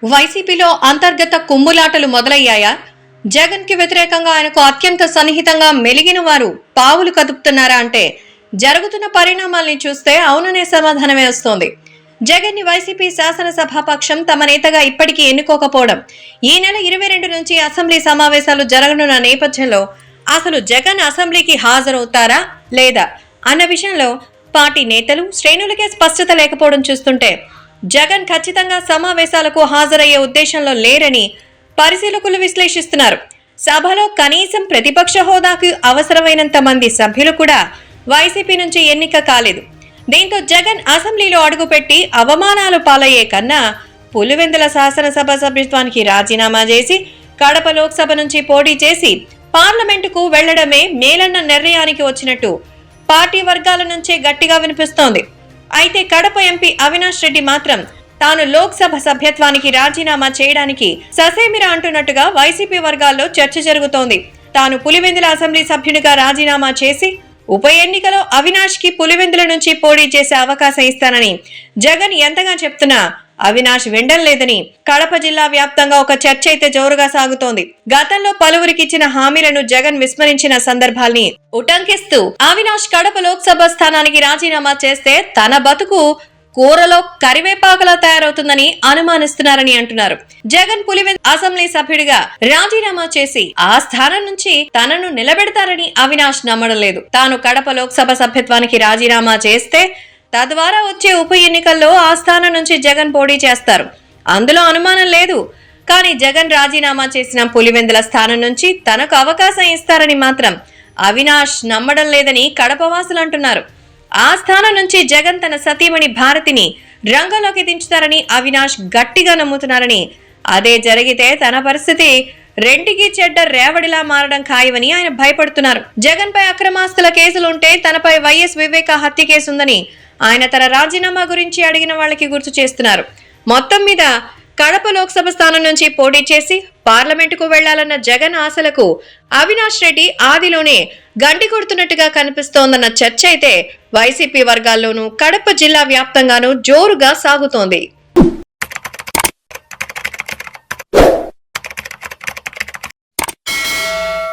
వైసీపీలో అంతర్గత కుమ్ములాటలు మొదలయ్యాయా? జగన్ కి వ్యతిరేకంగా ఆయనకు అత్యంత సన్నిహితంగా మెలిగిన వారు పావులు కదుపుతున్నారా అంటే జరుగుతున్న పరిణామాల్ని చూస్తే అవుననే సమాధానమే వస్తోంది. జగన్ ని వైసీపీ శాసనసభాపక్షం తమ నేతగా ఇప్పటికీ ఎన్నుకోకపోవడం, ఈ నెల 22 నుంచి అసెంబ్లీ సమావేశాలు జరగనున్న నేపథ్యంలో అసలు జగన్ అసెంబ్లీకి హాజరవుతారా లేదా అన్న విషయంలో పార్టీ నేతలు శ్రేణులకే స్పష్టత లేకపోవడం చూస్తుంటే జగన్ ఖచ్చితంగా సమావేశాలకు హాజరయ్యే ఉద్దేశంలో లేరని పరిశీలకులు విశ్లేషిస్తున్నారు. సభలో కనీసం ప్రతిపక్ష హోదాకు అవసరమైనంత మంది సభ్యులు కూడా వైసీపీ నుంచి ఎన్నిక కాలేదు. దీంతో జగన్ అసెంబ్లీలో అడుగుపెట్టి అవమానాలు పాలయ్యే కన్నా పులివెందుల శాసనసభ సభ్యత్వానికి రాజీనామా చేసి కడప లోక్సభ నుంచి పోటీ చేసి పార్లమెంటుకు వెళ్లడమే మేలన్న నిర్ణయానికి వచ్చినట్టు పార్టీ వర్గాల నుంచే గట్టిగా వినిపిస్తోంది. అయితే కడప ఎంపీ అవినాష్ రెడ్డి మాత్రం తాను లోక్సభ సభ్యత్వానికి రాజీనామా చేయడానికి ససేమిరా అంటున్నట్టుగా వైసీపీ వర్గాల్లో చర్చ జరుగుతోంది. తాను పులివెందుల అసెంబ్లీ సభ్యునిగా రాజీనామా చేసి ఉప ఎన్నికలో అవినాష్ కి పులివెందుల నుంచి పోటీ చేసే అవకాశం ఇస్తానని జగన్ ఎంతగా చెప్తున్నా అవినాష్ వెండం లేదని కడప జిల్లా వ్యాప్తంగా ఒక చర్చ అయితే జోరుగా సాగుతోంది. గతంలో పలువురికి ఇచ్చిన హామీలను జగన్ విస్మరించిన సందర్భాల్ని ఉటంకిస్తూ అవినాష్ కడప లోక్సభ స్థానానికి రాజీనామా చేస్తే తన బతుకు కూరలో కరివేపాకులా తయారవుతుందని అనుమానిస్తున్నారని అంటున్నారు. జగన్ పులివెందుల అసెంబ్లీ సభ్యుడిగా రాజీనామా చేసి ఆ స్థానం నుంచి తనను నిలబెడతారని అవినాష్ నమ్మడం లేదు. తాను కడప లోక్సభ సభ్యత్వానికి రాజీనామా చేస్తే తద్వారా వచ్చే ఉప ఎన్నికల్లో ఆ స్థానం నుంచి జగన్ పోటీ చేస్తారు, అందులో అనుమానం లేదు. కానీ జగన్ రాజీనామా చేసిన పులివెందుల స్థానం నుంచి తనకు అవకాశం ఇస్తారని మాత్రం అవినాష్ నమ్మడం లేదని కడపవాసులు అంటున్నారు. ఆ స్థానం నుంచి జగన్ తన సతీమణి భారతిని రంగంలోకి దించుతారని అవినాష్ గట్టిగా నమ్ముతున్నారని, అదే జరిగితే తన పరిస్థితి రెంటికి చెడ్డ రేవడిలా మారడం ఖాయమని ఆయన భయపడుతున్నారు. జగన్ పై అక్రమాస్తుల కేసులుంటే తనపై వైఎస్ వివేక హత్య కేసుందని ఆయన తన రాజీనామా గురించి అడిగిన వాళ్ళకి గుర్తు చేస్తున్నారు. మొత్తం మీద కడప లోక్సభ స్థానం నుంచి పోటీ చేసి పార్లమెంటుకు వెళ్లాలన్న జగన్ ఆశలకు అవినాష్ రెడ్డి ఆదిలోనే గండి కొడుతున్నట్టుగా కనిపిస్తోందన్న చర్చ అయితే వైసీపీ వర్గాల్లోనూ కడప జిల్లా వ్యాప్తంగానూ జోరుగా సాగుతోంది.